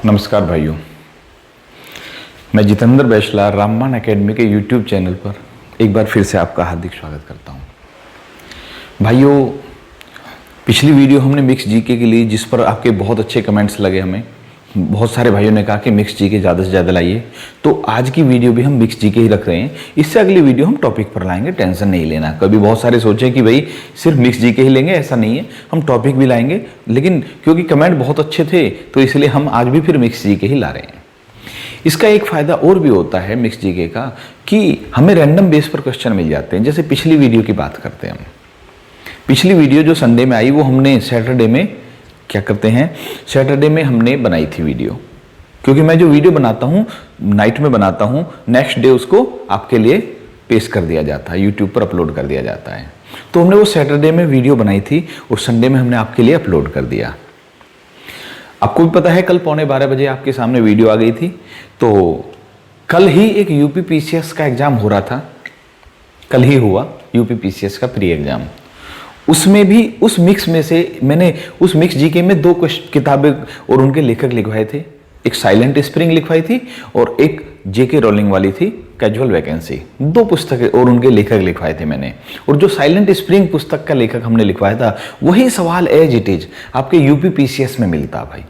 नमस्कार भाइयों, मैं जितेंद्र बैचला राममान एकेडमी के यूट्यूब चैनल पर एक बार फिर से आपका हार्दिक स्वागत करता हूं। भाइयों, पिछली वीडियो हमने मिक्स जीके के लिए जिस पर आपके बहुत अच्छे कमेंट्स लगे, हमें बहुत सारे भाइयों ने कहा कि मिक्स जीके ज़्यादा से ज़्यादा लाइए, तो आज की वीडियो भी हम मिक्स जीके ही रख रहे हैं। इससे अगली वीडियो हम टॉपिक पर लाएंगे, टेंशन नहीं लेना। कभी बहुत सारे सोचें कि भाई सिर्फ मिक्स जीके ही लेंगे, ऐसा नहीं है, हम टॉपिक भी लाएंगे, लेकिन क्योंकि कमेंट बहुत अच्छे थे तो इसलिए हम आज भी फिर मिक्स जीके ही ला रहे हैं। इसका एक फ़ायदा और भी होता है मिक्स जीके का कि हमें रैंडम बेस पर क्वेश्चन मिल जाते हैं। जैसे पिछली वीडियो की बात करते हैं हम, पिछली वीडियो जो संडे में आई वो हमने सैटरडे में क्या करते हैं, सैटरडे में हमने बनाई थी वीडियो, क्योंकि मैं जो वीडियो बनाता हूँ नाइट में बनाता हूँ, नेक्स्ट डे उसको आपके लिए पेश कर दिया जाता है, यूट्यूब पर अपलोड कर दिया जाता है। तो हमने वो सैटरडे में वीडियो बनाई थी और संडे में हमने आपके लिए अपलोड कर दिया। आपको भी पता है कल 11:15 बजे आपके सामने वीडियो आ गई थी। तो कल ही एक यूपी पीसीएस का एग्जाम हो रहा था, कल ही हुआ यूपी पीसीएस का प्री एग्जाम। उसमें भी उस मिक्स में से मैंने उस मिक्स जीके में दो किताबें और उनके लेखक लिखवाए थे। एक साइलेंट स्प्रिंग लिखवाई थी और एक जेके रोलिंग वाली थी कैजुअल वैकेंसी। दो पुस्तकें और उनके लेखक लिखवाए थे मैंने। और जो साइलेंट स्प्रिंग पुस्तक का लेखक हमने लिखवाया था वही सवाल एज इट इज आपके यूपी पीसीएस में मिलता भाई।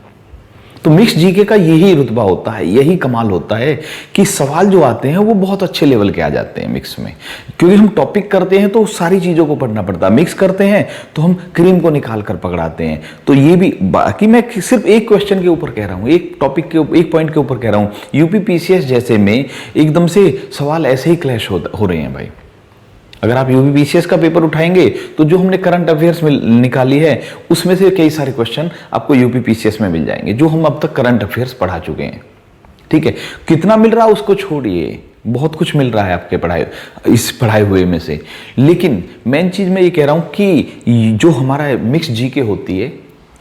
तो मिक्स जीके का यही रुतबा होता है, यही कमाल होता है कि सवाल जो आते हैं वो बहुत अच्छे लेवल के आ जाते हैं मिक्स में। क्योंकि हम टॉपिक करते हैं तो सारी चीज़ों को पढ़ना पड़ता है, मिक्स करते हैं तो हम क्रीम को निकाल कर पकड़ाते हैं। तो ये भी बाकी मैं सिर्फ एक क्वेश्चन के ऊपर कह रहा हूँ, एक टॉपिक के एक पॉइंट के ऊपर कह रहा हूँ। यूपी पीसीएस जैसे में एकदम से सवाल ऐसे ही क्लैश हो रहे हैं भाई। अगर आप यूपी पीसीएस का पेपर उठाएंगे तो जो हमने करंट अफेयर्स में निकाली है उसमें से कई सारे क्वेश्चन आपको यूपी पीसीएस में मिल जाएंगे, जो हम अब तक करंट अफेयर्स पढ़ा चुके हैं। ठीक है, कितना मिल रहा है उसको छोड़िए, बहुत कुछ मिल रहा है आपके इस पढ़ाए हुए में से। लेकिन मेन चीज मैं ये कह रहा हूं कि जो हमारा मिक्स जीके होती है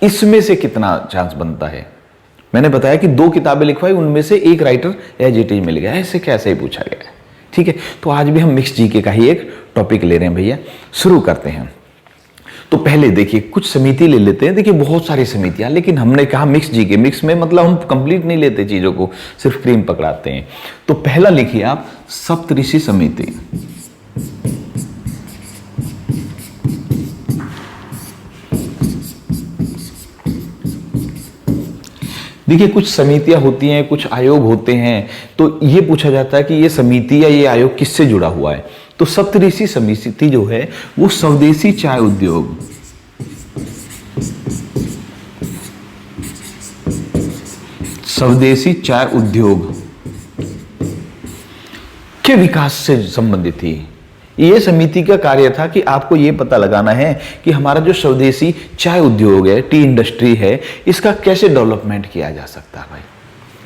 इसमें से कितना चांस बनता है। मैंने बताया कि 2 किताबें लिखवाई, उनमें से एक राइटर एज इट इज मिल गया, ऐसे कैसे ही पूछा गया है। ठीक है, तो आज भी हम मिक्स जीके का ही एक टॉपिक ले रहे हैं भैया। शुरू करते हैं। तो पहले देखिए कुछ समिति ले लेते हैं। देखिए बहुत सारी समितियां, लेकिन हमने कहा मिक्स जीके, मिक्स में मतलब हम कंप्लीट नहीं लेते चीजों को, सिर्फ क्रीम पकड़ाते हैं। तो पहला लिखिए आप सप्तऋषि समिति। देखिए कुछ समितियां होती हैं, कुछ आयोग होते हैं, तो ये पूछा जाता है कि ये समिति या ये आयोग किससे जुड़ा हुआ है। तो सप्तऋषि समिति जो है वो स्वदेशी चाय उद्योग, स्वदेशी चाय उद्योग के विकास से संबंधित थी। ये समिति का कार्य था कि आपको ये पता लगाना है कि हमारा जो स्वदेशी चाय उद्योग है, टी इंडस्ट्री है, इसका कैसे डेवलपमेंट किया जा सकता है भाई।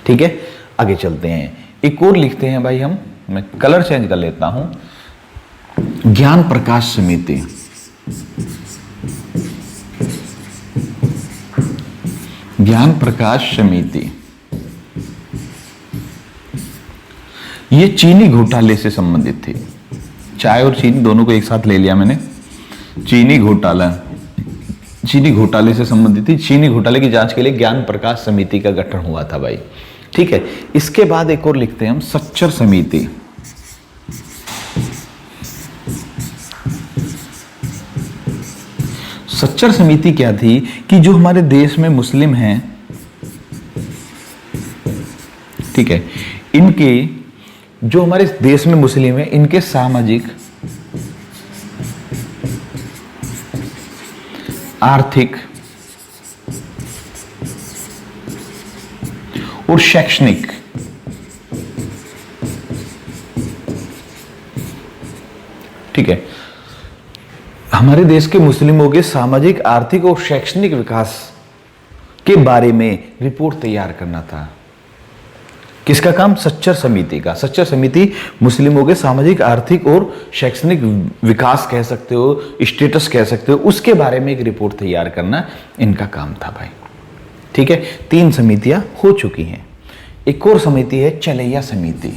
ठीक है, आगे चलते हैं। एक और लिखते हैं भाई हम, मैं कलर चेंज कर लेता हूं, ज्ञान प्रकाश समिति। ज्ञान प्रकाश समिति ये चीनी घोटाले से संबंधित थी। चाय और चीनी दोनों को एक साथ ले लिया मैंने। चीनी घोटाले से संबंधित थी। चीनी घोटाले की जांच के लिए ज्ञान प्रकाश समिति का गठन हुआ था भाई। ठीक है, इसके बाद एक और लिखते हैं हम सच्चर समिति। सच्चर समिति क्या थी कि जो हमारे देश में मुस्लिम हैं, ठीक है, इनके जो हमारे देश में मुस्लिम है, इनके सामाजिक, आर्थिक और शैक्षणिक ठीक है, हमारे देश के मुस्लिमों के सामाजिक, आर्थिक और शैक्षणिक विकास के बारे में रिपोर्ट तैयार करना था। किसका काम? सच्चर समिति का। सच्चर समिति मुस्लिमों के सामाजिक, आर्थिक और शैक्षणिक विकास कह सकते हो, स्टेटस कह सकते हो, उसके बारे में एक रिपोर्ट तैयार करना इनका काम था भाई। ठीक है, 3 समितियां हो चुकी हैं। एक और समिति है चलैया समिति।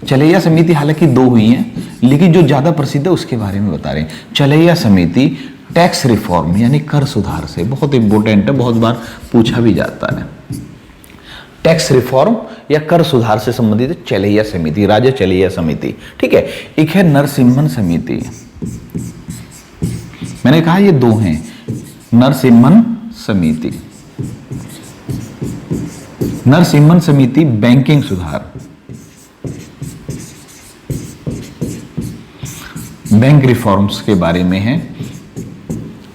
चलैया समिति हालांकि 2 हुई हैं, लेकिन जो ज्यादा प्रसिद्ध है उसके बारे में बता रहे हैं। चलैया समिति टैक्स रिफॉर्म यानी कर सुधार से, बहुत इंपॉर्टेंट है, बहुत बार पूछा भी जाता है। टैक्स रिफॉर्म या कर सुधार से संबंधित चेलैया समिति, राज्य चेलैया समिति, ठीक है। एक है नरसिम्हन समिति, मैंने कहा ये दो हैं, नरसिम्हन समिति, नरसिम्हन समिति बैंकिंग सुधार, बैंक रिफॉर्म्स के बारे में है।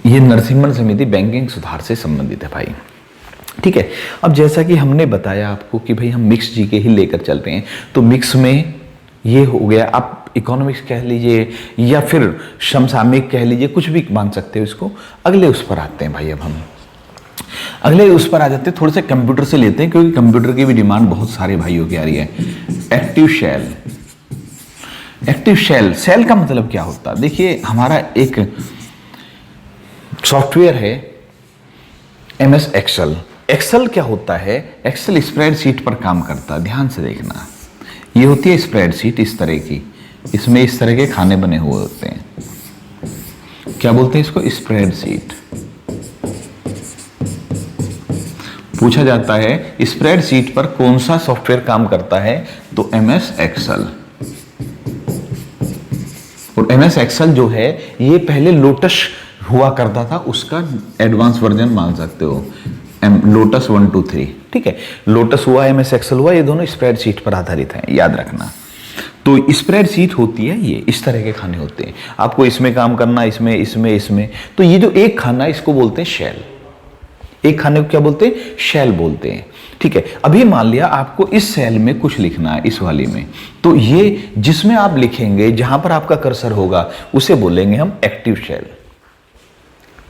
ये नरसिम्हन समिति बैंकिंग सुधार से संबंधित है भाई, ठीक है। अब जैसा कि हमने बताया आपको कि भाई हम मिक्स जीके ही लेकर चल रहे हैं, तो मिक्स में ये हो गया, आप इकोनॉमिक्स कह लीजिए या फिर समसामयिक कह लीजिए, कुछ भी मान सकते हो इसको। अगले उस पर आते हैं भाई, अब हम अगले उस पर आ जाते हैं, थोड़े से कंप्यूटर से लेते हैं क्योंकि कंप्यूटर की भी डिमांड बहुत सारे भाइयों की आ रही है। Active shell, active shell, shell का मतलब क्या होता है? देखिए हमारा एक सॉफ्टवेयर है MS एक्सेल। एक्सेल क्या होता है? एक्सेल स्प्रेडशीट पर काम करता है, ध्यान से देखना। ये होती है स्प्रेडशीट इस तरह की, इसमें इस तरह के खाने बने हुए होते हैं, क्या बोलते हैं इसको? स्प्रेडशीट। पूछा जाता है स्प्रेडशीट पर कौन सा सॉफ्टवेयर काम करता है, तो MS एक्सेल। और MS एक्सेल जो है ये पहले लोटस हुआ करता था, उसका एडवांस वर्जन मान सकते हो, लोटस 1 2 3, ठीक है। लोटस हुआ, MS एक्सेल हुआ, ये दोनों स्प्रेडशीट पर आधारित हैं, याद रखना। तो स्प्रेडशीट होती है ये, इस तरह के खाने होते हैं, आपको इसमें काम करना, इसमें इसमें इसमें। तो ये जो एक खाना है इसको बोलते हैं शेल, एक खाने को क्या बोलते हैं? शेल बोलते हैं, ठीक है। अभी मान लिया आपको इस सेल में कुछ लिखना है, इस वाली में, तो ये जिसमें आप लिखेंगे, जहां पर आपका कर्सर होगा उसे बोलेंगे हम एक्टिव शेल।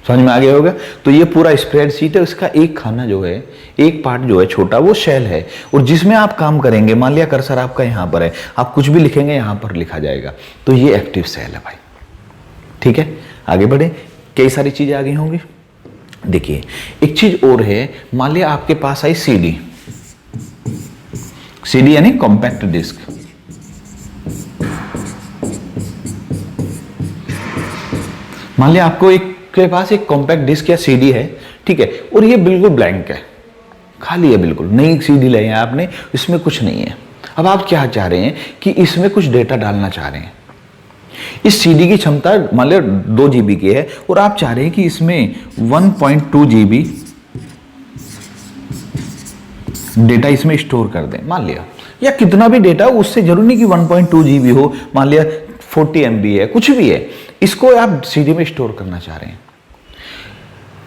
समझ में आ गया होगा? तो ये पूरा स्प्रेडशीट है, उसका एक खाना जो है, एक पार्ट जो है छोटा, वो शेल है। और जिसमें आप काम करेंगे, मान लिया कर्सर आपका यहां पर है, आप कुछ भी लिखेंगे यहां पर लिखा जाएगा, तो ये एक्टिव सेल है भाई, ठीक है। आगे बढ़े, कई सारी चीजें आ गई होंगी। देखिए एक चीज और है, मान लिया आपके पास आई सीडी, सीडी यानी कॉम्पैक्ट डिस्क। मान लिया आपको एक के पास एक कॉम्पैक्ट डिस्क या सीडी है, ठीक है, और ये बिल्कुल ब्लैंक है, खाली है, बिल्कुल नई सीडी ले हैं आपने, इसमें कुछ नहीं है। अब आप क्या चाह रहे हैं कि इसमें कुछ डेटा डालना चाह रहे हैं। इस सीडी की क्षमता मान लिया 2 GB की है और आप चाह रहे हैं कि इसमें 1.2 GB डेटा इसमें स्टोर कर दें, मान लिया, या कितना भी डेटा, उससे जरूरी नहीं कि 1.2 GB हो, मान लिया 40 MB है, कुछ भी है, इसको आप सीडी में स्टोर करना चाह रहे हैं।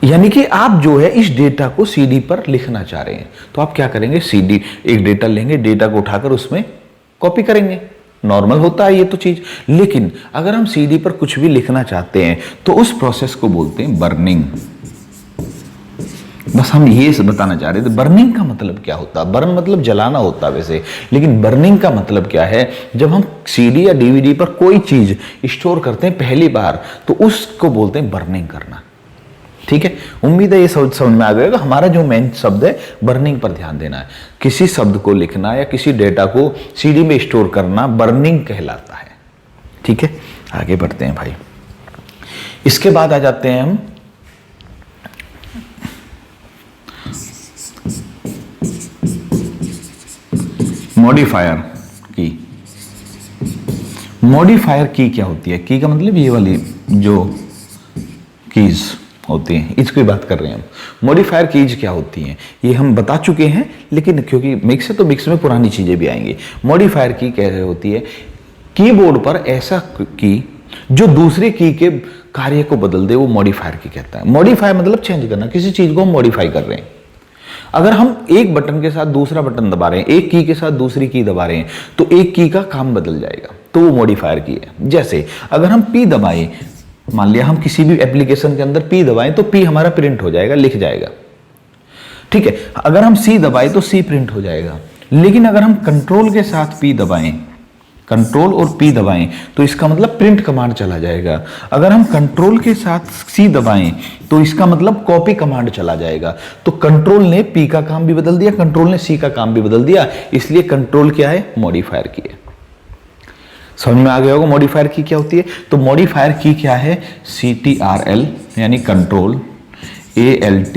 यानी कि आप जो है इस डेटा को सीडी पर लिखना चाह रहे हैं, तो आप क्या करेंगे? सीडी एक डेटा लेंगे, डेटा को उठाकर उसमें कॉपी करेंगे, नॉर्मल होता है ये तो चीज। लेकिन अगर हम सीडी पर कुछ भी लिखना चाहते हैं तो उस प्रोसेस को बोलते हैं बर्निंग। बस हम ये बताना चाह रहे थे, बर्निंग का मतलब क्या होता है? बर्न मतलब जलाना होता है वैसे, लेकिन बर्निंग का मतलब क्या है? जब हम सीडी या डीवीडी पर कोई चीज स्टोर करते हैं पहली बार, तो उसको बोलते हैं बर्निंग करना, ठीक है। उम्मीद है ये समझ में आ गया। हमारा जो मेन शब्द है बर्निंग पर ध्यान देना है। किसी शब्द को लिखना या किसी डेटा को सीडी में स्टोर करना बर्निंग कहलाता है, ठीक है। आगे बढ़ते हैं भाई, इसके बाद आ जाते हैं हम मॉडिफायर की। मॉडिफायर की क्या होती है? की का मतलब ये वाली जो कीज होती हैं, इसकी बात कर रहे हैं हम। मॉडिफायर कीज क्या होती हैं ये हम बता चुके हैं, लेकिन क्योंकि मिक्स है तो मिक्स में पुरानी चीजें भी आएंगी। मॉडिफायर की कैसे होती है? कीबोर्ड पर ऐसा की जो दूसरे की के कार्य को बदल दे, वो मॉडिफायर की कहता है। मॉडिफायर मतलब चेंज करना, किसी चीज को हम मॉडिफाई कर रहे हैं। अगर हम एक बटन के साथ दूसरा बटन दबा रहे हैं, एक की के साथ दूसरी की दबा रहे हैं, तो एक की का काम बदल जाएगा, तो वो मॉडिफायर की है। जैसे अगर हम पी दबाएं, मान लिया हम किसी भी एप्लीकेशन के अंदर पी दबाएं तो पी हमारा प्रिंट हो जाएगा, लिख जाएगा, ठीक है। अगर हम सी दबाएं तो सी प्रिंट हो जाएगा। लेकिन अगर हम कंट्रोल के साथ पी दबाएं, कंट्रोल और पी दबाएं, तो इसका मतलब प्रिंट कमांड चला जाएगा। अगर हम कंट्रोल के साथ सी दबाएं तो इसका मतलब कॉपी कमांड चला जाएगा। तो कंट्रोल ने पी का काम भी बदल दिया, कंट्रोल ने सी का काम भी बदल दिया, इसलिए कंट्रोल क्या है? मॉडिफायर की है। समझ में आ गया होगा मॉडिफायर की क्या होती है। तो मॉडिफायर की क्या है? CTRL यानी कंट्रोल, ALT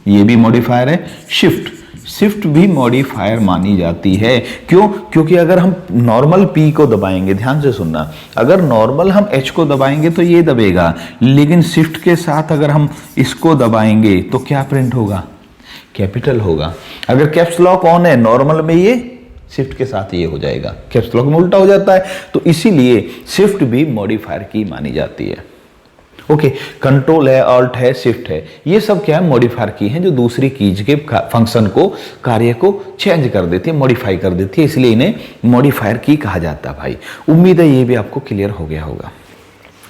ये भी मॉडिफायर है, शिफ्ट शिफ्ट भी मॉडिफायर मानी जाती है। क्यों? क्योंकि अगर हम नॉर्मल P को दबाएंगे, ध्यान से सुनना, अगर नॉर्मल हम H को दबाएंगे तो ये दबेगा, लेकिन शिफ्ट के साथ अगर हम इसको दबाएंगे तो क्या प्रिंट होगा? कैपिटल होगा। अगर कैप्स लॉक ऑन है नॉर्मल में, ये शिफ्ट के साथ ये हो जाएगा, कैप्स लॉक में उल्टा हो जाता है, तो इसीलिए शिफ्ट भी मॉडिफायर की मानी जाती है। ओके, कंट्रोल है, ऑल्ट है, शिफ्ट है, ये सब क्या है? मॉडिफायर की हैं, जो दूसरी कीज के फंक्शन को, कार्य को चेंज कर देती है, मॉडिफाई कर देती है, इसलिए इन्हें मॉडिफायर की कहा जाता है भाई। उम्मीद है ये भी आपको क्लियर हो गया होगा।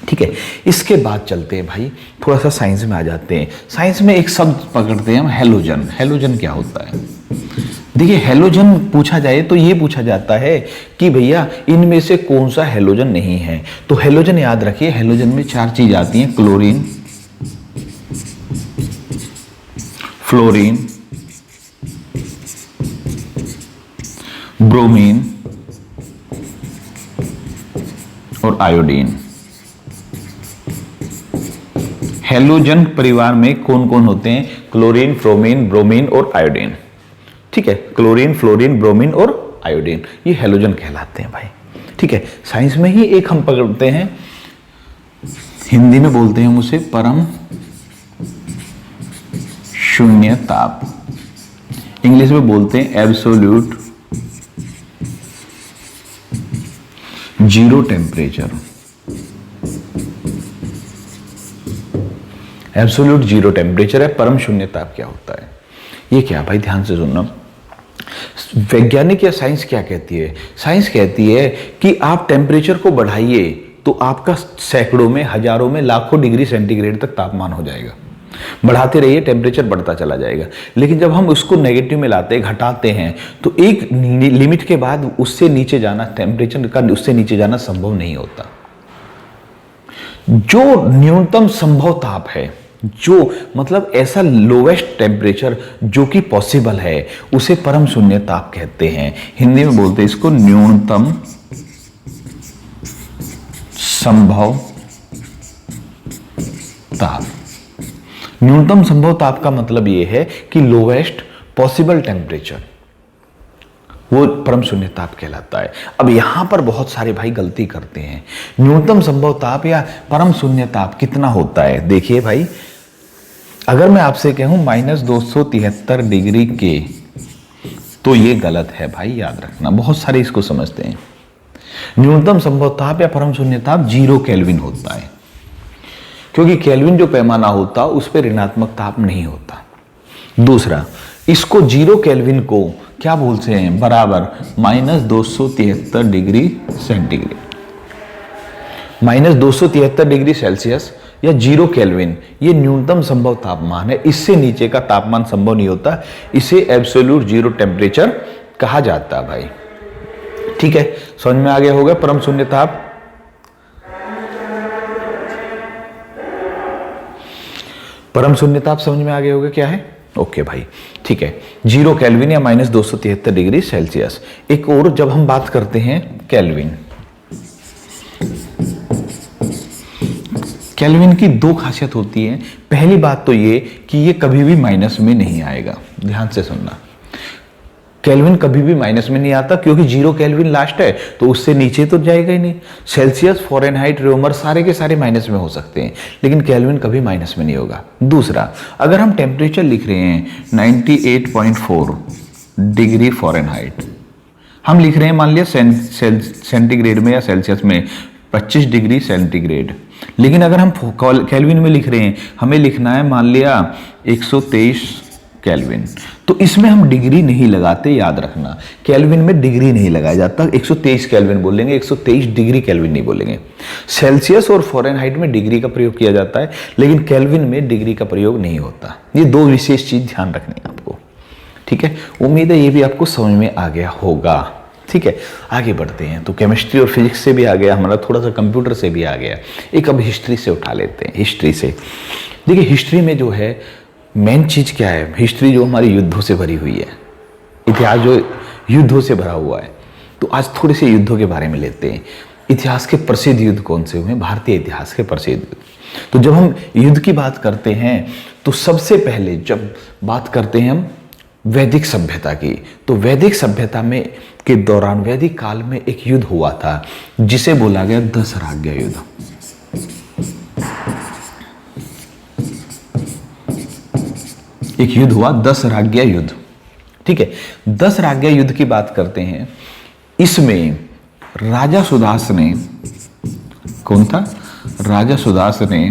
ठीक है, इसके बाद चलते हैं भाई, थोड़ा सा साइंस में आ जाते हैं। साइंस में एक शब्द पकड़ते हैं हम, हैलोजन। हैलोजन क्या होता है? देखिए, हैलोजन पूछा जाए तो ये पूछा जाता है कि भैया इनमें से कौन सा हैलोजन नहीं है। तो हैलोजन याद रखिए, हैलोजन में 4 चीज आती हैं, क्लोरीन, फ्लोरीन, ब्रोमीन और आयोडीन। हैलोजन परिवार में कौन कौन होते हैं? क्लोरीन, फ्रोमीन, ब्रोमीन और आयोडीन। ठीक है, क्लोरीन, फ्लोरीन, ब्रोमीन और आयोडीन, ये हैलोजन कहलाते हैं भाई। ठीक है, साइंस में ही एक हम पकड़ते हैं, हिंदी में बोलते हैं हम उसे परम शून्य ताप, इंग्लिश में बोलते हैं absolute zero temperature. Absolute zero temperature है, परम शून्य ताप क्या होता है? ये क्या भाई, ध्यान से सुनना। वैज्ञानिक या साइंस क्या कहती है? साइंस कहती है कि आप टेम्परेचर को बढ़ाइए तो आपका सैकड़ों में, हजारों में, लाखों डिग्री सेंटीग्रेड तक तापमान हो जाएगा। बढ़ाते रहिए, टेम्परेचर बढ़ता चला जाएगा। लेकिन जब हम उसको नेगेटिव में लाते, घटाते हैं, तो एक लिमिट के बाद उससे नीचे जाना, टेम्परेचर का उससे नीचे जाना संभव नहीं होता। जो न्यूनतम संभव ताप है, जो मतलब ऐसा लोवेस्ट टेम्परेचर जो कि पॉसिबल है, उसे परम शून्य ताप कहते हैं। हिंदी में बोलते हैं इसको न्यूनतम संभव ताप। न्यूनतम संभव ताप का मतलब यह है कि लोवेस्ट पॉसिबल टेम्परेचर, वो परम शून्य ताप कहलाता है। अब यहां पर बहुत सारे भाई गलती करते हैं। न्यूनतम संभव ताप या परम शून्य ताप कितना होता है? देखिए भाई, अगर मैं आपसे कहूं -273 डिग्री के, तो ये गलत है भाई, याद रखना। बहुत सारे इसको समझते हैं। न्यूनतम संभव ताप या परम शून्य ताप 0 केल्विन होता है, क्योंकि केल्विन जो पैमाना होता है उस पर ऋणात्मक ताप नहीं होता। दूसरा, इसको 0 केल्विन को क्या बोलते हैं? बराबर -273 डिग्री सेंटीग्रेड, -273 डिग्री सेल्सियस या 0 केल्विन, ये न्यूनतम संभव तापमान है। इससे नीचे का तापमान संभव नहीं होता, इसे एब्सोल्यूट जीरो टेम्परेचर कहा जाता है भाई। ठीक है, समझ में आ गया होगा परम शून्य ताप। परम शून्य ताप समझ में आ गया होगा क्या है? ओके भाई, ठीक है, 0 केल्विन या -273 डिग्री सेल्सियस। एक और, जब हम बात करते हैं केल्विन, केल्विन की 2 खासियत होती है। पहली बात तो ये कि ये कभी भी माइनस में नहीं आएगा, ध्यान से सुनना। केल्विन कभी भी माइनस में नहीं आता, क्योंकि 0 केल्विन लास्ट है, तो उससे नीचे तो जाएगा ही नहीं। सेल्सियस, फ़ारेनहाइट, रेमर सारे के सारे माइनस में हो सकते हैं, लेकिन केल्विन कभी माइनस में नहीं होगा। दूसरा, अगर हम टेम्परेचर लिख रहे हैं 98.4 डिग्री फ़ारेनहाइट, हम लिख रहे हैं मान लिया सेंटीग्रेड में या सेल्सियस में 25 डिग्री सेंटीग्रेड, लेकिन अगर हम केल्विन में लिख रहे हैं, हमें लिखना है मान लिया 123 केल्विन, तो इसमें हम डिग्री नहीं लगाते, याद रखना। केल्विन में डिग्री नहीं लगाया जाता, 123 केल्विन बोलेंगे, 123 डिग्री केल्विन नहीं बोलेंगे। सेल्सियस और फ़ारेनहाइट में डिग्री का प्रयोग किया जाता है, लेकिन केल्विन में डिग्री का प्रयोग नहीं होता। ये 2 विशेष चीज ध्यान रखनी है आपको। ठीक है, उम्मीद है ये भी आपको समझ में आ गया होगा। ठीक है, आगे बढ़ते हैं। तो केमिस्ट्री और फिजिक्स से भी आ गया हमारा, थोड़ा सा कंप्यूटर से भी आ गया। एक अब हिस्ट्री से उठा लेते हैं। हिस्ट्री से देखिए, हिस्ट्री में जो है मेन चीज क्या है? हिस्ट्री जो हमारी युद्धों से भरी हुई है, इतिहास जो युद्धों से भरा हुआ है। तो आज थोड़े से युद्धों के बारे में लेते हैं। इतिहास के प्रसिद्ध युद्ध कौन से हुए? भारतीय इतिहास के प्रसिद्ध युद्ध। तो जब हम युद्ध की बात करते हैं, तो सबसे पहले जब बात करते हैं हम वैदिक सभ्यता की। तो वैदिक सभ्यता में के दौरान वैदिक काल में एक युद्ध हुआ था जिसे बोला गया 10 राज्य युद्ध। एक युद्ध हुआ 10 राज्य युद्ध, ठीक है। 10 राज्य युद्ध की बात करते हैं। इसमें राजा सुदास ने, कौन था? राजा सुदास ने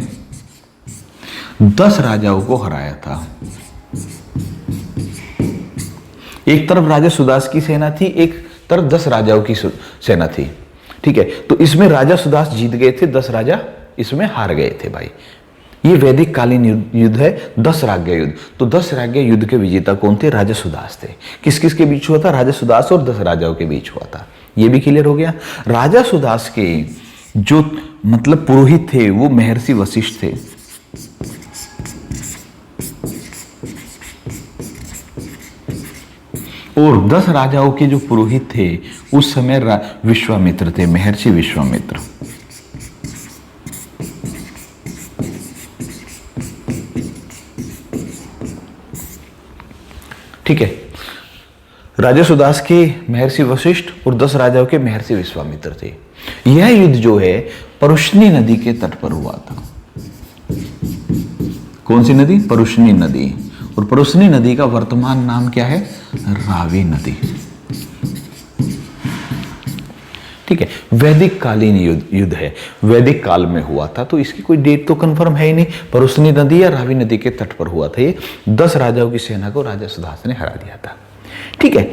10 राजाओं को हराया था। एक तरफ राजा सुदास की सेना थी, एक तरफ 10 राजाओं की सेना थी, ठीक है। तो इसमें राजा सुदास जीत गए थे, 10 राजा इसमें हार गए थे भाई। ये वैदिक कालीन युद्ध है, 10 राज्य युद्ध। तो 10 राज्य युद्ध के विजेता कौन थे? राजा सुदास थे। किस किस के बीच हुआ था? राजा सुदास और 10 राजाओं के बीच हुआ था। ये भी क्लियर हो गया। राजा सुदास के जो मतलब पुरोहित थे वो महर्षि वशिष्ठ थे। और 10 राजाओं के जो पुरोहित थे उस समय विश्वामित्र थे, महर्षि विश्वामित्र। ठीक है। राजा सुदास के महर्षि वशिष्ठ और 10 राजाओं के महर्षि विश्वामित्र थे। यह युद्ध जो है परुष्णी नदी के तट पर हुआ था। कौन सी नदी? परुष्णी नदी। और परुष्णी नदी का वर्तमान नाम क्या है? रावी नदी। ठीक है। वैदिक कालीन युद्ध है, वैदिक काल में हुआ था, तो इसकी कोई डेट तो कंफर्म है ही नहीं। परुष्णी नदी या रावी नदी के तट पर हुआ था। ये 10 राजाओं की सेना को राजा सुदास ने हरा दिया था। ठीक है।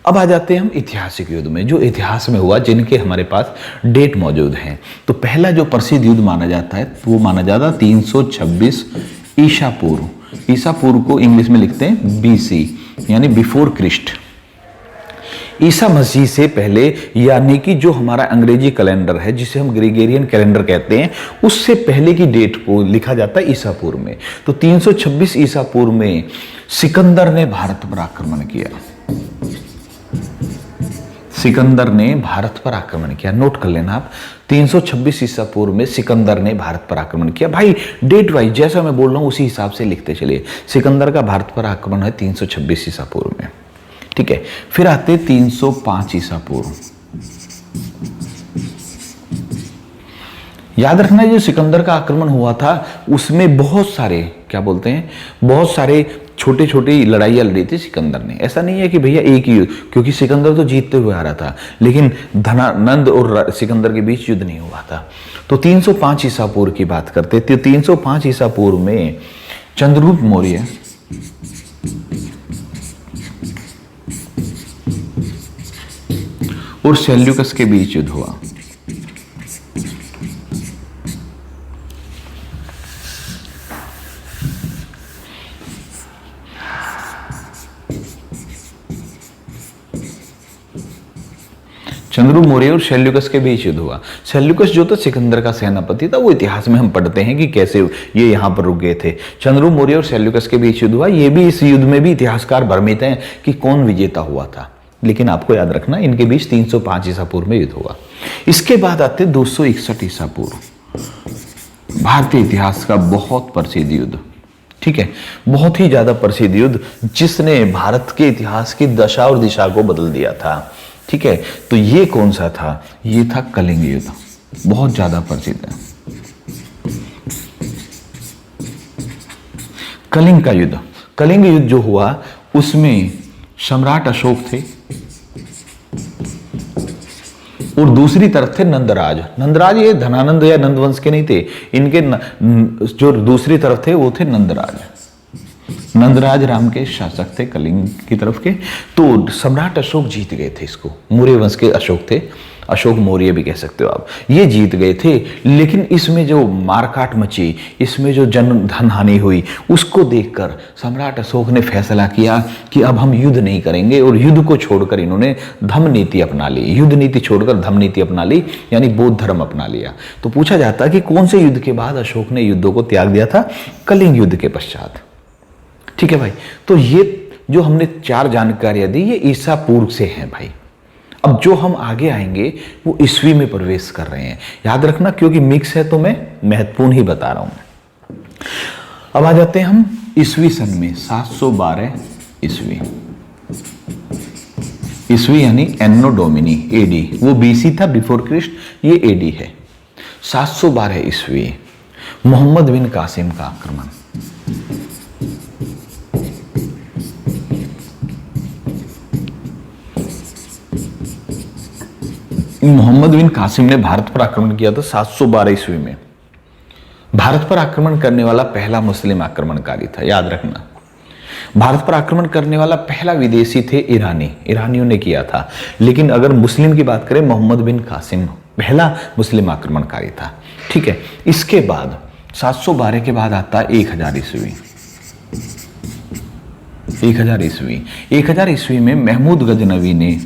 अब आ जाते हैं हम ऐतिहासिक युद्ध में, जो इतिहास में हुआ, जिनके हमारे पास डेट मौजूद हैं। तो पहला जो प्रसिद्ध युद्ध माना जाता है वो माना जाता है 326 ईसा पूर्व। ईसा पूर्व को इंग्लिश में लिखते हैं BC, यानी बिफोर क्रिस्ट। ईसा मसीह से पहले, यानी कि जो हमारा अंग्रेजी कैलेंडर है जिसे हम ग्रेगोरियन कैलेंडर कहते हैं, उससे पहले की डेट को लिखा जाता है ईसा पूर्व में। तो 326 ईसा पूर्व में सिकंदर ने भारत पर आक्रमण किया। सिकंदर ने भारत पर आक्रमण किया। नोट कर लेना आप, 326 ईसा पूर्व में सिकंदर ने भारत पर आक्रमण किया। भाई डेट वाइज जैसा मैं बोल रहा हूं उसी हिसाब से लिखते चलिए। सिकंदर का भारत पर आक्रमण है 326 ईसा पूर्व में। ठीक है। फिर आते 305 ईसा पूर्व। याद रखना, जो सिकंदर का आक्रमण हुआ था उसमें बहुत सारे, क्या बोलते हैं, बहुत सारे छोटी छोटी लड़ाइयां लड़ी थी सिकंदर ने। ऐसा नहीं है कि भैया एक ही, क्योंकि सिकंदर तो जीतते हुए आ रहा था, लेकिन धनानंद और सिकंदर के बीच युद्ध नहीं हुआ था। तो 305 ईसा पूर्व की बात करते थे। 305 ईसा पूर्व में चंद्रगुप्त मौर्य और सेल्यूकस के बीच युद्ध हुआ। चंद्रगुप्त मौर्य और सेल्यूकस के बीच युद्ध हुआ। सेल्यूकस जो था सिकंदर का सेनापति था, वो इतिहास में हम पढ़ते हैं कि कैसे ये यहां पर रुक गए थे। चंद्रगुप्त मौर्य और सेल्यूकस के बीच युद्ध हुआ। ये भी, इस युद्ध में भी इतिहासकार भ्रमित हैं कि कौन विजेता हुआ था, लेकिन आपको याद रखना इनके बीच 305 ईसा पूर्व में युद्ध हुआ। इसके बाद आते 261 ईसा पूर्व। भारतीय इतिहास का बहुत प्रसिद्ध युद्ध, ठीक है, बहुत ही ज्यादा प्रसिद्ध युद्ध, जिसने भारत के इतिहास की दशा और दिशा को बदल दिया था। ठीक है। तो ये कौन सा था? ये था कलिंग युद्ध, बहुत ज्यादा प्रसिद्ध है। कलिंग का युद्ध, कलिंग युद्ध जो हुआ उसमें सम्राट अशोक थे और दूसरी तरफ थे नंदराज। नंदराज ये धनानंद या नंदवंश के नहीं थे, इनके जो दूसरी तरफ थे वो थे नंदराज। नंदराज राम के शासक थे कलिंग की तरफ के। तो सम्राट अशोक जीत गए थे इसको। मौर्य वंश के अशोक थे, अशोक मौर्य भी कह सकते हो आप। ये जीत गए थे, लेकिन इसमें जो मारकाट मची, इसमें जो जन धन हानि हुई, उसको देखकर सम्राट अशोक ने फैसला किया कि अब हम युद्ध नहीं करेंगे, और युद्ध को छोड़कर इन्होंने धम्म नीति अपना ली। युद्ध नीति छोड़कर धम्म नीति अपना ली, यानी बौद्ध धर्म अपना लिया। तो पूछा जाता है कि कौन से युद्ध के बाद अशोक ने युद्धों को त्याग दिया था? कलिंग युद्ध के पश्चात। ठीक है भाई। तो ये जो हमने 4 जानकारियां दी, ये ईसा पूर्व से हैं भाई। अब जो हम आगे आएंगे वो ईस्वी में प्रवेश कर रहे हैं, याद रखना, क्योंकि मिक्स है तो मैं महत्वपूर्ण ही बता रहा हूं। अब आ जाते हैं हम ईस्वी सन में 712 ईस्वी। ईस्वी यानी एनो डोमिनी, एडी। वो बीसी था, बिफोर क्रिस्ट, ये एडी है। 712 ईस्वी मोहम्मद बिन कासिम का आक्रमण। मोहम्मद बिन कासिम ने भारत पर आक्रमण किया था 712 ईस्वी में। भारत पर आक्रमण करने वाला पहला मुस्लिम आक्रमणकारी था, याद रखना। भारत पर आक्रमण करने वाला पहला विदेशी थे ईरानी, ईरानियों ने किया था। लेकिन अगर मुस्लिम की बात करें, मोहम्मद बिन कासिम पहला मुस्लिम आक्रमणकारी था। ठीक है, इसके बाद 712 के बाद आता है 1000 ईस्वी। 1000 ईस्वी, 1000 ईस्वी में महमूद गजनवी ने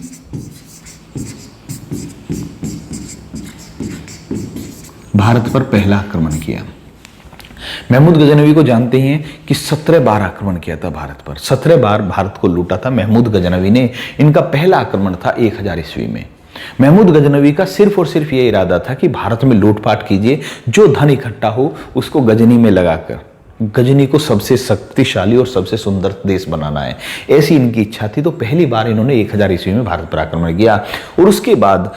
भारत पर पहला आक्रमण किया। महमूद गजनवी को जानते हैं कि 17 बार आक्रमण किया था भारत पर, 17 बार भारत को लूटा था महमूद गजनवी ने। इनका पहला आक्रमण था 1000 ईस्वी में। महमूद गजनवी का सिर्फ और सिर्फ ये इरादा था कि भारत में लूटपाट कीजिए, जो धन इकट्ठा हो उसको गजनी में लगाकर गजनी को सबसे शक्तिशाली और सबसे सुंदर देश बनाना है, ऐसी इनकी इच्छा थी। तो पहली बार इन्होंने 1000 ईस्वी में भारत पर आक्रमण किया और उसके बाद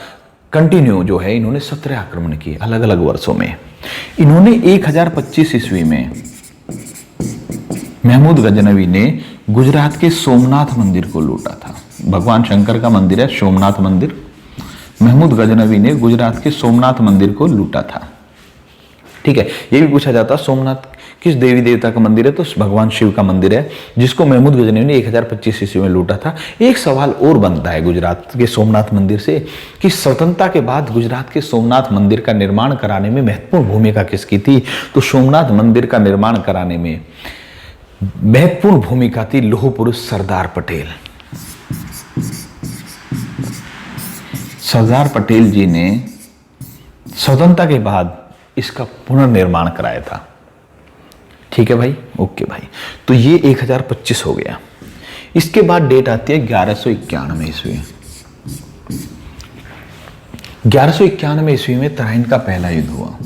कंटिन्यू जो है इन्होंने 17 आक्रमण किए अलग अलग वर्षों में। इन्होंने 1025 ईस्वी में महमूद गजनवी ने गुजरात के सोमनाथ मंदिर को लूटा था। भगवान शंकर का मंदिर है सोमनाथ मंदिर। महमूद गजनवी ने गुजरात के सोमनाथ मंदिर को लूटा था। ठीक है, ये भी पूछा जाता सोमनाथ किस देवी देवता का मंदिर है, तो भगवान शिव का मंदिर है, जिसको महमूद गजनवी ने 1025 ईस्वी में लूटा था। एक सवाल और बनता है गुजरात के सोमनाथ मंदिर से कि स्वतंत्रता के बाद गुजरात के सोमनाथ मंदिर का निर्माण कराने में महत्वपूर्ण भूमिका किसकी थी? तो सोमनाथ मंदिर का निर्माण कराने में महत्वपूर्ण भूमिका थी लौह पुरुष सरदार पटेल। सरदार पटेल जी ने स्वतंत्रता के बाद इसका पुनर्निर्माण कराया था। ठीक है भाई, ओके भाई। तो ये 1025 हो गया। इसके बाद डेट आती है 1191 ईस्वी। 1191 ईस्वी में तराइन का पहला युद्ध हुआ।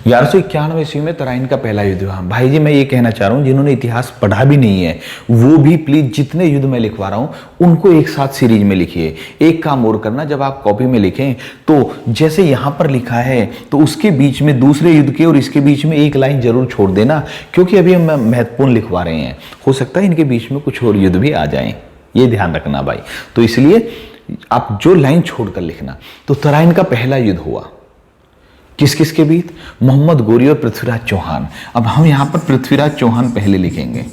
1191 ईस्वी में तराइन का पहला युद्ध हुआ। भाई जी मैं ये कहना चाह रहा हूं, जिन्होंने इतिहास पढ़ा भी नहीं है वो भी प्लीज जितने युद्ध मैं लिखवा रहा हूं उनको एक साथ सीरीज में लिखिए। एक काम और करना, जब आप कॉपी में लिखें तो जैसे यहां पर लिखा है तो उसके बीच में दूसरे युद्ध के और इसके बीच में एक लाइन जरूर छोड़ देना, क्योंकि अभी हम महत्वपूर्ण लिखवा रहे हैं, हो सकता है इनके बीच में कुछ और युद्ध भी आ जाएं, ये ध्यान रखना भाई। तो इसलिए आप जो लाइन छोड़कर लिखना। तो तराइन का पहला युद्ध हुआ किस किस के बीच? मोहम्मद गोरी और पृथ्वीराज चौहान। अब हम यहां पर पृथ्वीराज चौहान पहले लिखेंगे।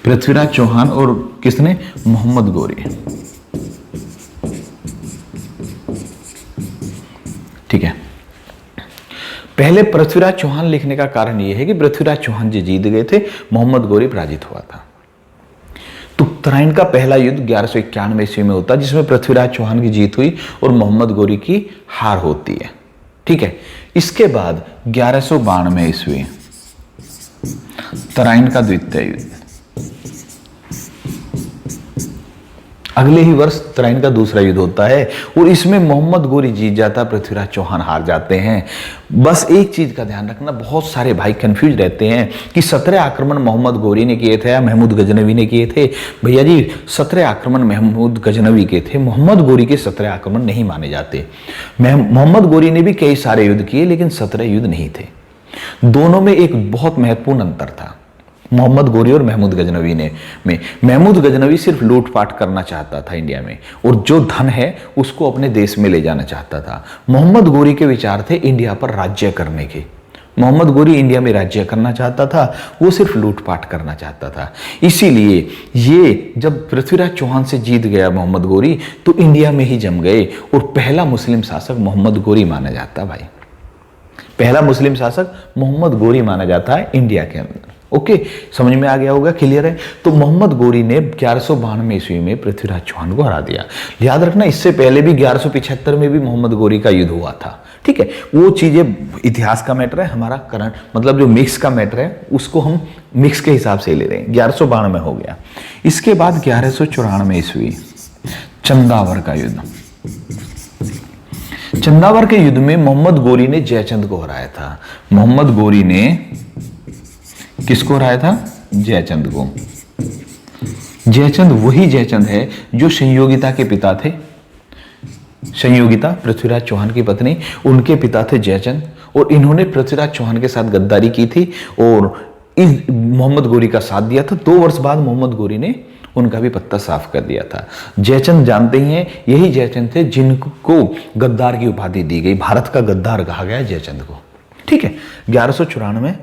पृथ्वीराज चौहान और किसने? मोहम्मद गोरी। ठीक है, पहले पृथ्वीराज चौहान लिखने का कारण यह है कि पृथ्वीराज चौहान जी जीत गए थे, मोहम्मद गोरी पराजित हुआ था। तो तराइन का पहला युद्ध 1191 ईस्वी में होता है, जिसमें पृथ्वीराज चौहान की जीत हुई और मोहम्मद गोरी की हार होती है। ठीक है, इसके बाद 1192 ईस्वी तराइन का द्वितीय युद्ध। अगले ही वर्ष तराइन का दूसरा युद्ध होता है और इसमें मोहम्मद गोरी जीत जाता, पृथ्वीराज चौहान हार जाते हैं। बस एक चीज का ध्यान रखना, बहुत सारे भाई कंफ्यूज रहते हैं कि 17 आक्रमण मोहम्मद गोरी ने किए थे या महमूद गजनवी ने किए थे। भैया जी 17 आक्रमण महमूद गजनवी के थे, मोहम्मद गोरी के 17 आक्रमण नहीं माने जाते। मोहम्मद गोरी ने भी कई सारे युद्ध किए लेकिन 17 युद्ध नहीं थे। दोनों में एक बहुत महत्वपूर्ण अंतर था मोहम्मद गोरी और महमूद गजनवी में महमूद गजनवी सिर्फ लूटपाट करना चाहता था इंडिया में और जो धन है उसको अपने देश में ले जाना चाहता था। मोहम्मद गोरी के विचार थे इंडिया पर राज्य करने के। मोहम्मद गोरी इंडिया में राज्य करना चाहता था, वो सिर्फ लूटपाट करना चाहता था। इसीलिए ये जब पृथ्वीराज चौहान से जीत गया मोहम्मद गोरी तो इंडिया में ही जम गए और पहला मुस्लिम शासक मोहम्मद गोरी माना जाता। भाई पहला मुस्लिम शासक मोहम्मद गोरी माना जाता है इंडिया के अंदर। ओके, समझ में आ गया होगा, क्लियर है। तो मोहम्मद गोरी ने 1192 ईस्वी में पृथ्वीराज चौहान को हरा दिया। याद रखना इससे पहले भी 1175 में भी मोहम्मद गोरी का युद्ध हुआ था। ठीक है, वो चीजें इतिहास का मैटर है, हमारा करंट मतलब जो मिक्स का मैटर है उसको हम मिक्स के हिसाब से ले रहे हैं। 1192 हो गया। इसके बाद 1194 ईस्वी चंदावर का युद्ध। चंदावर के युद्ध में मोहम्मद गोरी ने जयचंद को हराया था। मोहम्मद गोरी ने किसको हराया था? जयचंद को। जयचंद वही जयचंद है जो संयोगिता के पिता थे। संयोगिता पृथ्वीराज चौहान की पत्नी, उनके पिता थे जयचंद, और इन्होंने पृथ्वीराज चौहान के साथ गद्दारी की थी और इस मोहम्मद गोरी का साथ दिया था। 2 वर्ष बाद मोहम्मद गोरी ने उनका भी पत्ता साफ कर दिया था। जयचंद जानते ही हैं, यही जयचंद थे जिनको गद्दार की उपाधि दी गई। भारत का गद्दार कहा गया जयचंद को। ठीक है, 1194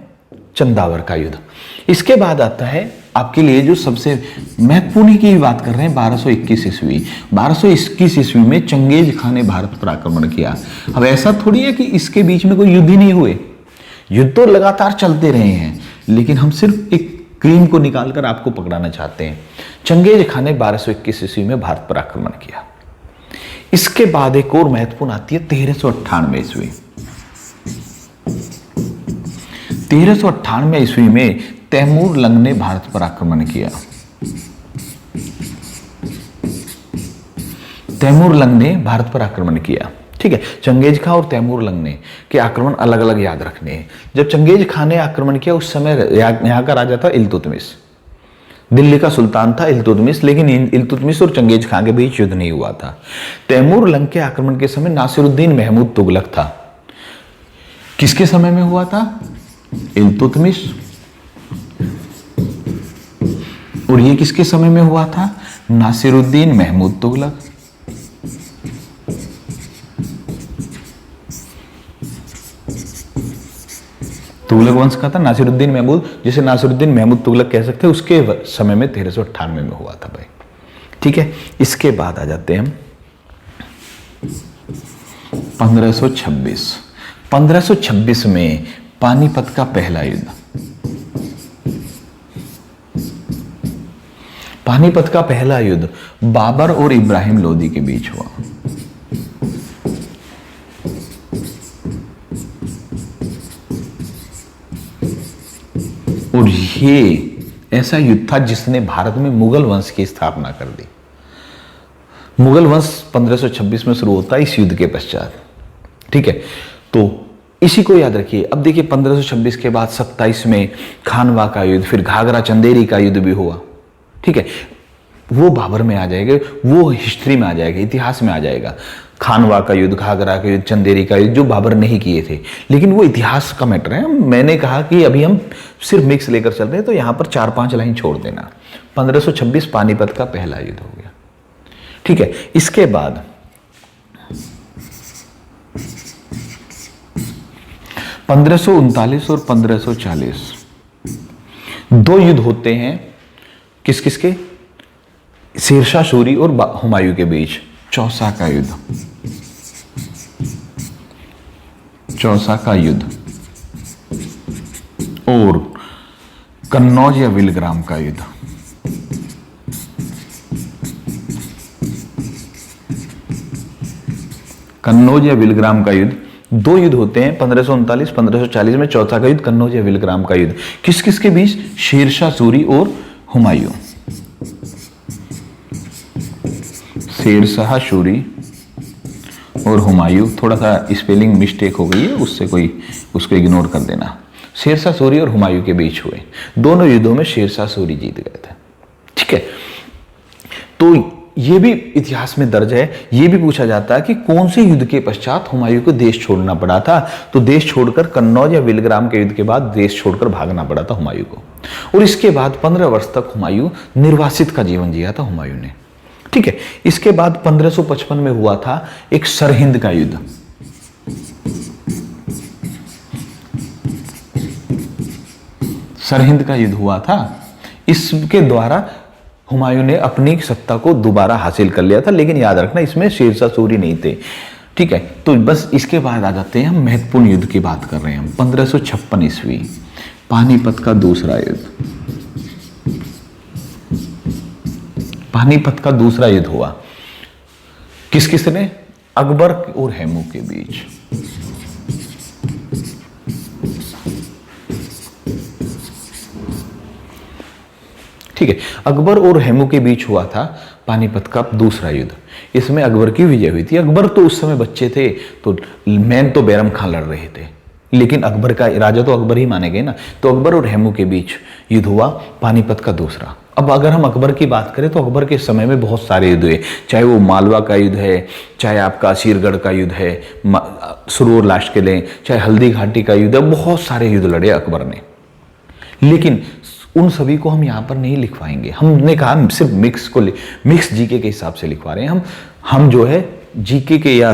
चंदावर का युद्ध। इसके बाद आता है आपके लिए जो सबसे महत्वपूर्ण की बात कर रहे हैं, 1221 ईस्वी। 1221 ईस्वी में चंगेज खान ने भारत पर आक्रमण किया। अब ऐसा थोड़ी है कि इसके बीच में कोई युद्ध ही नहीं हुए, युद्ध तो लगातार चलते रहे हैं, लेकिन हम सिर्फ एक क्रीम को निकालकर आपको पकड़ाना चाहते हैं। चंगेज खान ने 1221 ईस्वी में भारत पर आक्रमण किया। इसके बाद एक और महत्वपूर्ण आती है 1398 ईस्वी। 1398 ईस्वी में तैमूर लंग ने भारत पर आक्रमण किया। तैमूर लंग ने भारत पर आक्रमण किया। ठीक है, चंगेज खान और तैमूर लंग ने के आक्रमण अलग अलग याद रखने हैं। जब चंगेज खान ने आक्रमण किया उस समय यहाँ का राजा था इल्तुतमिश, दिल्ली का सुल्तान था इल्तुतमिश, लेकिन इल्तुतमिश और चंगेज खान के बीच युद्ध नहीं हुआ था। तैमूर लंग के आक्रमण के समय नासिरुद्दीन महमूद तुगलक था। किसके समय में हुआ था? इल्तुतमिश। और ये किसके समय में हुआ था? नासिरुद्दीन महमूद तुगलक। तुगलक वंश का था नासिरुद्दीन महमूद, जिसे नासिरुद्दीन महमूद तुगलक कह सकते हैं, उसके समय में 1398 में हुआ था भाई। ठीक है, इसके बाद आ जाते हैं हम 1526। 1526 में पानीपत का पहला युद्ध। पानीपत का पहला युद्ध बाबर और इब्राहिम लोदी के बीच हुआ। और ये ऐसा युद्ध था जिसने भारत में मुगल वंश की स्थापना कर दी। मुगल वंश 1526 में शुरू होता है इस युद्ध के पश्चात। ठीक है, तो इसी को याद रखिए। अब देखिए 1526 के बाद 27 में खानवा का युद्ध, फिर घाघरा चंदेरी का युद्ध भी हुआ। ठीक है, वो बाबर में आ जाएगा, वो हिस्ट्री में आ जाएगा, इतिहास में आ जाएगा। खानवा का युद्ध, घाघरा का युद्ध, चंदेरी का युद्ध जो बाबर नहीं किए थे, लेकिन वो इतिहास का मैटर है। मैंने कहा कि अभी हम सिर्फ मिक्स लेकर चल रहे हैं, तो यहां पर 4-5 लाइन छोड़ देना। 1526 पानीपत का पहला युद्ध हो गया। ठीक है, इसके बाद 1539 और 1540 2 युद्ध होते हैं। किस किस के? शेरशाह सूरी और हुमायूं के बीच। चौसा का युद्ध, चौसा का युद्ध, और कन्नौज या विलग्राम का युद्ध। कन्नौज या विलग्राम का युद्ध। 2 युद्ध होते हैं 1539 1540 में। चौथा का युद्ध कन्नौज या विलग्राम का युद्ध। किस किस के बीच? शेरशाह सूरी और हुमायूं। शेरशाह सूरी और हुमायूं। थोड़ा सा स्पेलिंग मिस्टेक हो गई है, उसको इग्नोर कर देना। शेरशाह सूरी और हुमायूं के बीच हुए। दोनों युद्धों में शेरशाह सूरी जीत गए थे। ठीक है, तो ये भी इतिहास में दर्ज है। ये भी पूछा जाता है कि कौन से युद्ध के पश्चात हुमायूं को देश छोड़ना पड़ा था। तो देश छोड़कर कन्नौज या विलग्राम के युद्ध के बाद देश छोड़कर भागना पड़ा था हुमायूं को। और इसके बाद 15 वर्ष तक हुमायूं निर्वासित का जीवन जिया था हुमायूं ने। ठीक है, इसके बाद 1555 में हुआ था एक सरहिंद का युद्ध। सरहिंद का युद्ध हुआ था। इसके द्वारा हुमायूं ने अपनी सत्ता को दोबारा हासिल कर लिया था, लेकिन याद रखना इसमें शेरशाह सूरी नहीं थे। ठीक है, तो बस इसके बाद आ जाते हैं हम महत्वपूर्ण युद्ध की बात कर रहे हैं हम। 1556 ईस्वी पानीपत का दूसरा युद्ध। पानीपत का दूसरा युद्ध हुआ। किस किस ने? अकबर और हेमू के बीच। ठीक है, अकबर और हेमू के बीच हुआ था पानीपत का दूसरा युद्ध। इसमें अकबर की विजय हुई थी। अकबर तो उस समय बच्चे थे, तो मैन तो बैरम खान लड़ रहे थे, लेकिन अकबर का राजा तो अकबर ही माने गए ना। तो अकबर और हेमू के बीच युद्ध हुआ, पानीपत का दूसरा। अब अगर हम अकबर की बात करें तो अकबर के समय में बहुत सारे युद्ध हुए, चाहे वो मालवा का युद्ध है, चाहे आपका असीरगढ़ का युद्ध है, सुरूर लास्ट के लें, चाहे हल्दी घाटी का युद्ध है, बहुत सारे युद्ध लड़े अकबर ने। लेकिन उन सभी को हम यहाँ पर नहीं लिखवाएंगे। हमने कहा सिर्फ मिक्स जीके के हिसाब से लिखवा रहे हैं हम जो है जीके के या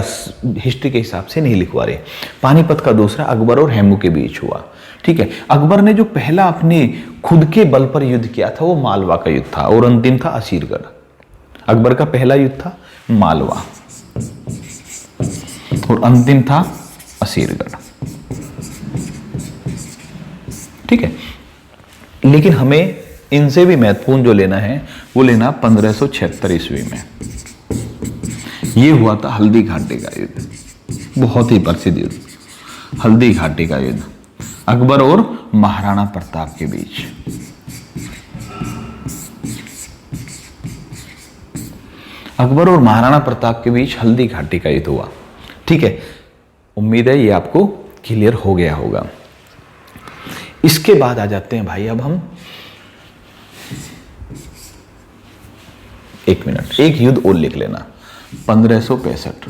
हिस्ट्री के हिसाब से नहीं लिखवा रहे। पानीपत का दूसरा अकबर और हेमू के बीच हुआ, ठीक है। अकबर ने जो पहला अपने खुद के बल पर युद्ध किया था वो मालवा का युद्ध था, और अंतिम था असीरगढ़। अकबर का पहला युद्ध था मालवा और अंतिम था असीरगढ़, ठीक है। लेकिन हमें इनसे भी महत्वपूर्ण जो लेना है वो लेना 1576 ईस्वी में। ये हुआ था हल्दी घाटी का युद्ध, बहुत ही प्रसिद्ध युद्ध, हल्दी घाटी का युद्ध अकबर और महाराणा प्रताप के बीच। अकबर और महाराणा प्रताप के बीच हल्दी घाटी का युद्ध हुआ, ठीक है। उम्मीद है ये आपको क्लियर हो गया होगा। इसके बाद आ जाते हैं भाई, अब हम एक मिनट, एक युद्ध और लिख लेना, 1565।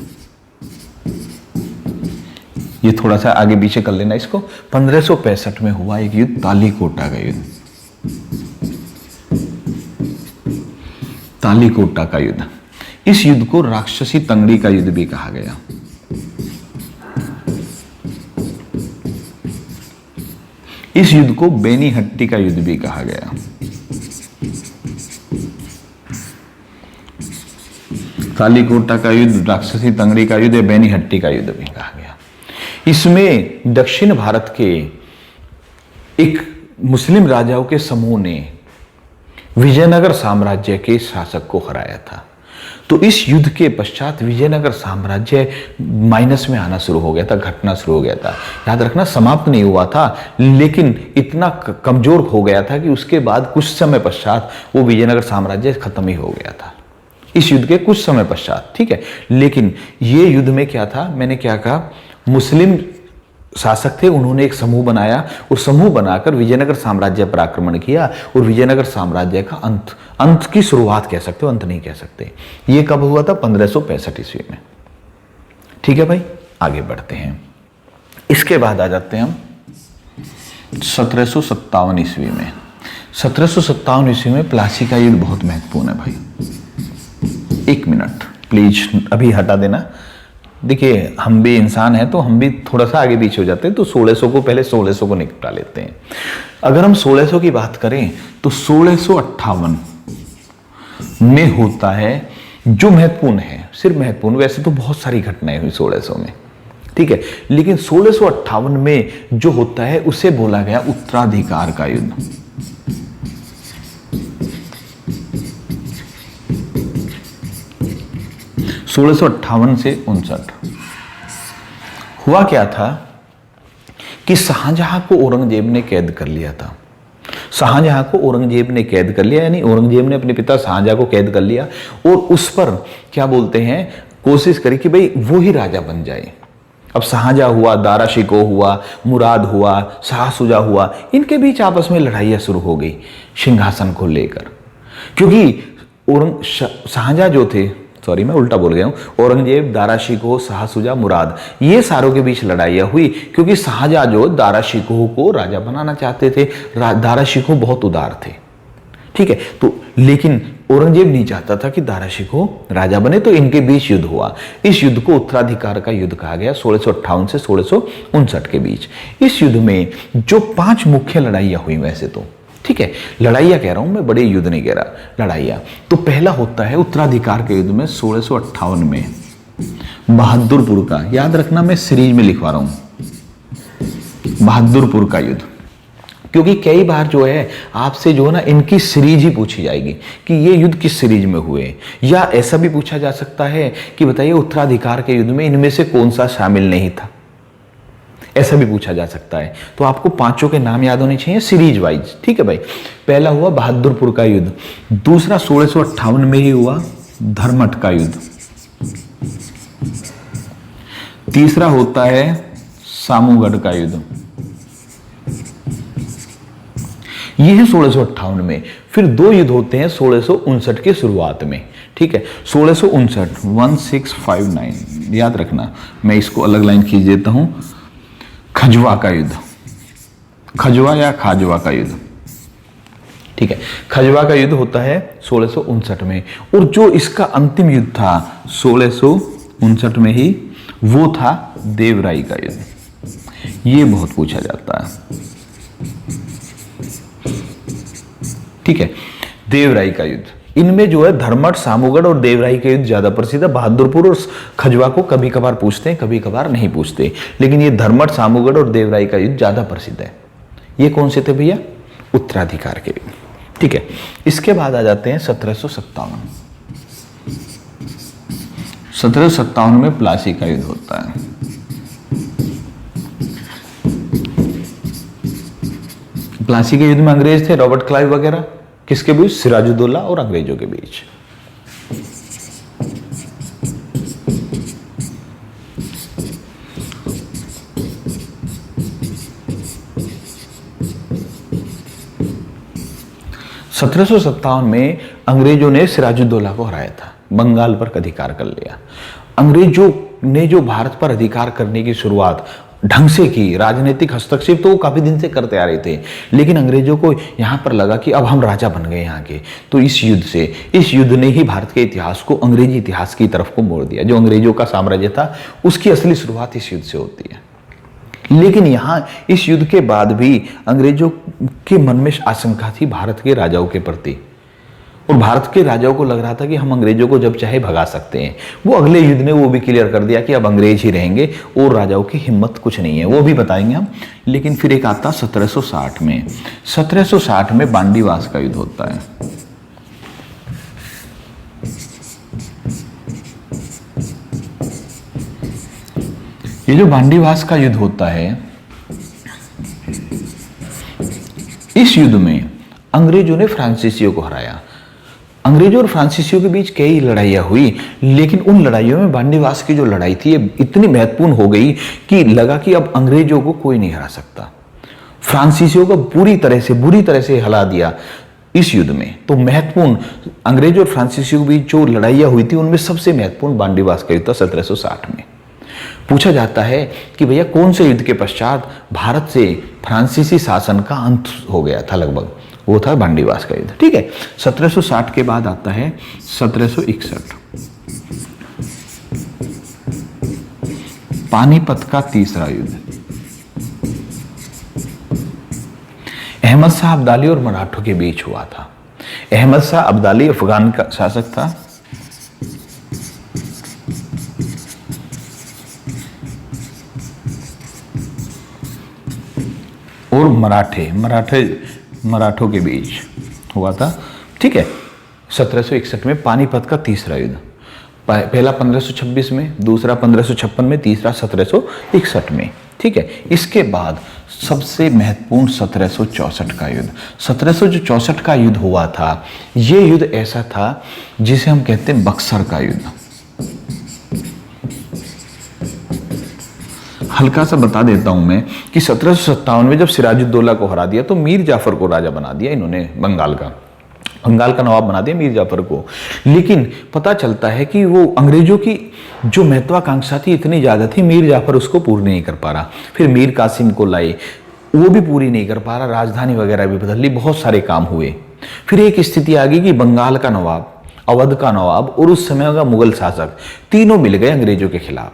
ये थोड़ा सा आगे पीछे कर लेना इसको। 1565 में हुआ एक युद्ध, तालीकोटा का युद्ध। तालीकोटा का युद्ध, इस युद्ध को राक्षसी तंगड़ी का युद्ध भी कहा गया। इस युद्ध को बेनीहट्टी का युद्ध भी कहा गया। तालीकोटा का युद्ध, राक्षसी तंगड़ी का युद्ध, बेनीहट्टी का युद्ध भी कहा गया। इसमें दक्षिण भारत के एक मुस्लिम राजाओं के समूह ने विजयनगर साम्राज्य के शासक को हराया था। तो इस युद्ध के पश्चात विजयनगर साम्राज्य माइनस में आना शुरू हो गया था, घटना शुरू हो गया था। याद रखना, समाप्त नहीं हुआ था, लेकिन इतना कमजोर हो गया था कि उसके बाद कुछ समय पश्चात वो विजयनगर साम्राज्य खत्म ही हो गया था, इस युद्ध के कुछ समय पश्चात, ठीक है। लेकिन ये युद्ध में क्या था, मैंने क्या कहा, मुस्लिम शासक थे, उन्होंने एक समूह बनाया और समूह बनाकर विजयनगर साम्राज्य पर आक्रमण किया और विजयनगर साम्राज्य का अंत की शुरुआत कह सकते हो, अंत नहीं कह सकते। ये कब हुआ था? 1565 ईस्वी में, ठीक है भाई। आगे बढ़ते हैं। इसके बाद आ जाते हैं हम 1757 ईस्वी में। 1757 ईस्वी में प्लासी का युद्ध बहुत महत्वपूर्ण है भाई। एक मिनट प्लीज अभी हटा देना। देखिए, हम भी इंसान हैं तो हम भी थोड़ा सा आगे पीछे हो जाते हैं, तो 1600 को पहले 1600 को निपटा लेते हैं। अगर हम 1600 की बात करें तो 1658 में होता है जो महत्वपूर्ण है, सिर्फ महत्वपूर्ण, वैसे तो बहुत सारी घटनाएं हुई 1600 में, ठीक है, लेकिन 1658 में जो होता है उसे बोला गया उत्तराधिकार का युद्ध। से 59 हुआ क्या था कि शाहजहां को औरंगजेब ने कैद कर लिया था। शाहजहां को औरंगजेब ने कैद कर लिया, यानी औरंगजेब ने अपने पिता शाहजहां को कैद कर लिया और उस पर क्या बोलते हैं, कोशिश करी कि भाई वो ही राजा बन जाए। अब शाहजहां हुआ, दारा शिकोह हुआ, मुराद हुआ, शाह शुजा हुआ, इनके बीच आपस में लड़ाइयां शुरू हो गई सिंहासन को लेकर, क्योंकि शाहजहां जो थे, सॉरी मैं उल्टा बोल गया हूं, औरंगजेब, दारा शिकोह, शाह शुजा, मुराद, ये सारों के बीच लड़ाइयां हुई क्योंकि शाहजहां जो दारा शिकोह को राजा बनाना चाहते थे। दारा शिकोह बहुत उदार थे, ठीक है, तो लेकिन औरंगजेब नहीं चाहता था कि दारा शिकोह राजा बने, तो इनके बीच युद्ध हुआ। इस युद्ध को उत्तराधिकार का युद्ध कहा गया, 1658 से 1659 के बीच। इस युद्ध में जो 5 मुख्य लड़ाइयां हुई, वैसे तो ठीक है, लड़ाइयां कह रहा हूं मैं, बड़े युद्ध नहीं कह रहा, लड़ाइयां। तो पहला होता है उत्तराधिकार के युद्ध में 1658 में बहादुरपुर का, याद रखना मैं सीरीज में लिखवा रहा हूं, बहादुरपुर का युद्ध, क्योंकि कई बार जो है आपसे जो है ना इनकी सीरीज ही पूछी जाएगी कि ये युद्ध किस सीरीज में हुए, या ऐसा भी पूछा जा सकता है कि बताइए उत्तराधिकार के युद्ध में इनमें से कौन सा शामिल नहीं था, ऐसा भी पूछा जा सकता है। तो आपको 5 के नाम याद होने चाहिए सीरीज वाइज, ठीक है भाई। पहला हुआ बहादुरपुर का युद्ध, दूसरा 1658 में ही हुआ धर्मठ का युद्ध, तीसरा होता है सामूगढ़ का युद्ध, ये है 1658 में। फिर दो युद्ध होते हैं 1659 के शुरुआत में, ठीक है। 1659 1659 याद रखना, मैं इसको अलग लाइन खींच देता हूं। खजवा का युद्ध, खजवा या खाजवा का युद्ध, ठीक है। खजवा का युद्ध होता है 1659 में, और जो इसका अंतिम युद्ध था 1659 में ही, वो था देवराई का युद्ध। ये बहुत पूछा जाता है, ठीक है। देवराई का युद्ध, इनमें जो है धर्मठ, सामूगढ़ और देवराई का युद्ध ज्यादा प्रसिद्ध है। बहादुरपुर और खजवा को कभी कभार पूछते हैं, कभी कभार नहीं पूछते, लेकिन ये धर्मठ, सामूगढ़ और देवराई का युद्ध ज्यादा प्रसिद्ध है। ये कौन से थे भैया? उत्तराधिकार के युद्ध, ठीक है। इसके बाद आ जाते हैं 1757। 1757 में प्लासी का युद्ध होता है। प्लासी के युद्ध में अंग्रेज थे, रॉबर्ट क्लाइव वगैरह, किसके बीच? सिराजुद्दौला और अंग्रेजों के बीच। सत्रह में अंग्रेजों ने सिराजुद्दौला को हराया था, बंगाल पर अधिकार कर लिया। अंग्रेजों ने जो भारत पर अधिकार करने की शुरुआत ढंग से की, राजनीतिक हस्तक्षेप तो वो काफी दिन से करते आ रहे थे, लेकिन अंग्रेजों को यहां पर लगा कि अब हम राजा बन गए यहाँ के, तो इस युद्ध ने ही भारत के इतिहास को अंग्रेजी इतिहास की तरफ को मोड़ दिया। जो अंग्रेजों का साम्राज्य था उसकी असली शुरुआत इस युद्ध से होती है। लेकिन यहां इस युद्ध के बाद भी अंग्रेजों के मन में आशंका थी भारत के राजाओं के प्रति, और भारत के राजाओं को लग रहा था कि हम अंग्रेजों को जब चाहे भगा सकते हैं। वो अगले युद्ध ने वो भी क्लियर कर दिया कि अब अंग्रेज ही रहेंगे और राजाओं की हिम्मत कुछ नहीं है, वो भी बताएंगे हम। लेकिन फिर एक आता 1760 में। 1760 में बांडीवास का युद्ध होता है। ये जो बांडीवास का युद्ध होता है, इस युद्ध में अंग्रेजों ने फ्रांसीसियों को हराया। अंग्रेजों और फ्रांसीसियों के बीच कई लड़ाइयां हुई, लेकिन उन लड़ाइयों में बांडीवास की जो लड़ाई थी ये इतनी महत्वपूर्ण हो गई कि लगा कि अब अंग्रेजों को कोई नहीं हरा सकता। फ्रांसीसियों को बुरी तरह से हरा दिया इस युद्ध में। तो महत्वपूर्ण अंग्रेजों और फ्रांसीसियों के बीच जो लड़ाइयां हुई थी उनमें सबसे महत्वपूर्ण बांडीवास का युद्ध था 1760 में। पूछा जाता है कि भैया कौन से युद्ध के पश्चात भारत से फ्रांसीसी शासन का अंत हो गया था? लगभग वो था बांडीवास का युद्ध, ठीक है। 1760 के बाद आता है 1761, पानीपत का तीसरा युद्ध। अहमद शाह अब्दाली और मराठों के बीच हुआ था। अहमद शाह अब्दाली अफगान का शासक था, और मराठों के बीच हुआ था, ठीक है। 1761 में पानीपत का तीसरा युद्ध, पहला 1526 में, दूसरा 1556 में, तीसरा 1761 में, ठीक है। इसके बाद सबसे महत्वपूर्ण 1764 का युद्ध। 1764 का युद्ध हुआ था, यह युद्ध ऐसा था जिसे हम कहते हैं बक्सर का युद्ध। हल्का सा बता देता हूं मैं कि 1757 में जब सिराजुद्दौला को हरा दिया तो मीर जाफर को राजा बना दिया इन्होंने, बंगाल का नवाब बना दिया मीर जाफर को। लेकिन पता चलता है कि वो अंग्रेजों की जो महत्वाकांक्षा थी इतनी ज्यादा थी, मीर जाफर उसको पूरी नहीं कर पा रहा। फिर मीर कासिम को लाए, वो भी पूरी नहीं कर पा रहा, राजधानी वगैरह भी बदल ली, बहुत सारे काम हुए। फिर एक स्थिति आ गई कि बंगाल का नवाब, अवध का नवाब और उस समय का मुगल शासक तीनों मिल गए अंग्रेजों के खिलाफ।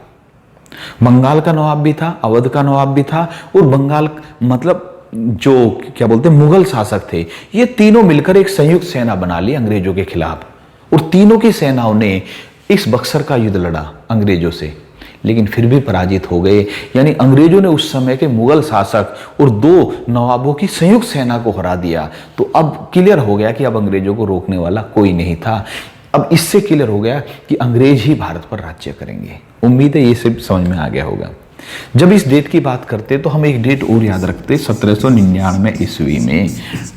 बंगाल का नवाब भी था, अवध का नवाब भी था, और बंगाल मतलब जो क्या बोलते हैं मुगल शासक थे, ये तीनों मिलकर एक संयुक्त सेना बना ली अंग्रेजों के खिलाफ, और तीनों की सेनाओं ने इस बक्सर का युद्ध लड़ा अंग्रेजों से, लेकिन फिर भी पराजित हो गए। यानी अंग्रेजों ने उस समय के मुगल शासक और दो नवाबों की संयुक्त सेना को हरा दिया। तो अब क्लियर हो गया कि अब अंग्रेजों को रोकने वाला कोई नहीं था। अब इससे क्लियर हो गया कि अंग्रेज ही भारत पर राज्य करेंगे। उम्मीद है ये सब समझ में आ गया होगा। जब इस डेट की बात करते तो हम एक डेट और याद रखते, 1799 ईस्वी में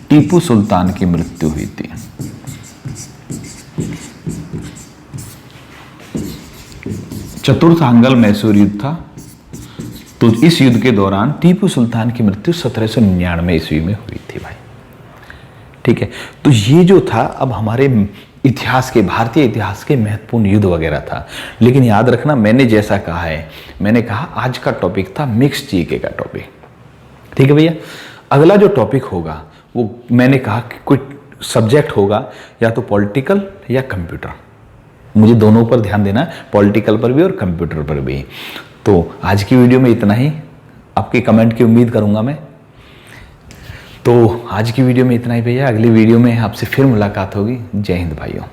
टीपू सुल्तान की मृत्यु हुई थी। चतुर्थ हांगल मैसूर युद्ध था तो इस युद्ध के दौरान टीपू सुल्तान की मृत्यु 1799 ईस्वी में हुई थी भाई। ठीक है, तो ये जो था अब हमारे इतिहास के, भारतीय इतिहास के महत्वपूर्ण युद्ध वगैरह था। लेकिन याद रखना, मैंने जैसा कहा है, मैंने कहा आज का टॉपिक था मिक्स जीके का टॉपिक। ठीक है भैया, अगला जो टॉपिक होगा वो मैंने कहा कि कोई सब्जेक्ट होगा या तो पॉलिटिकल या कंप्यूटर। मुझे दोनों पर ध्यान देना है, पॉलिटिकल पर भी और कंप्यूटर पर भी। तो आज की वीडियो में इतना ही, आपके कमेंट की उम्मीद करूंगा मैं। तो आज की वीडियो में इतना ही भैया, अगली वीडियो में आपसे फिर मुलाकात होगी। जय हिंद भाइयों।